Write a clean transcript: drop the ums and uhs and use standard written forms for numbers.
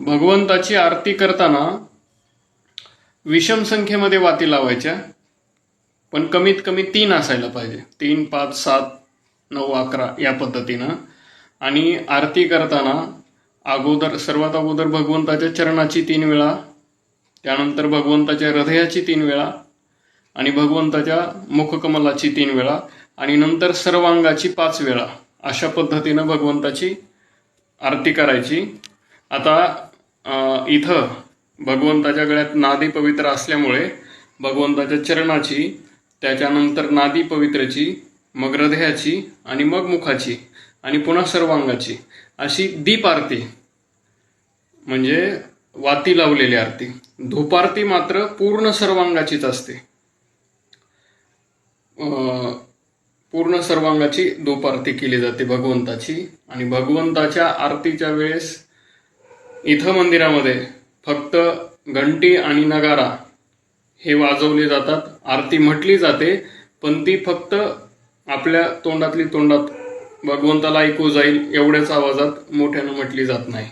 भगवंताची आरती करताना विषम संख्येमध्ये वाती लावायच्या, पण कमीत कमी 3 असायला पाहिजे. 3, 5, 7, 9, 11 या पद्धतीनं. आणि आरती करताना सर्वात अगोदर भगवंताच्या चरणाची 3 वेळा, त्यानंतर भगवंताच्या हृदयाची 3 वेळा आणि भगवंताच्या मुखकमलाची 3 वेळा आणि नंतर सर्वांगाची 5 वेळा, अशा पद्धतीनं भगवंताची आरती करायची. आता इथं भगवंताच्या गळ्यात नादी पवित्र असल्यामुळे भगवंताच्या चरणाची, त्याच्यानंतर नादी पवित्रची, मग हृदयाची आणि मग मुखाची आणि पुन्हा सर्वांगाची, अशी दीप आरती म्हणजे वाती लावलेली आरती. धूपारती मात्र पूर्ण सर्वांगाचीच असते. पूर्ण सर्वांगाची धूपारती केली जाते भगवंताची. आणि भगवंताच्या आरतीच्या वेळेस इथं मंदिरामध्ये फक्त घंटी आणि नगारा हे वाजवले जातात. आरती म्हटली जाते, पण ती फक्त आपल्या तोंडातली तोंडात भगवंताला ऐकू जाईल एवढ्याच आवाजात मोठ्यानं म्हटली जात नाही.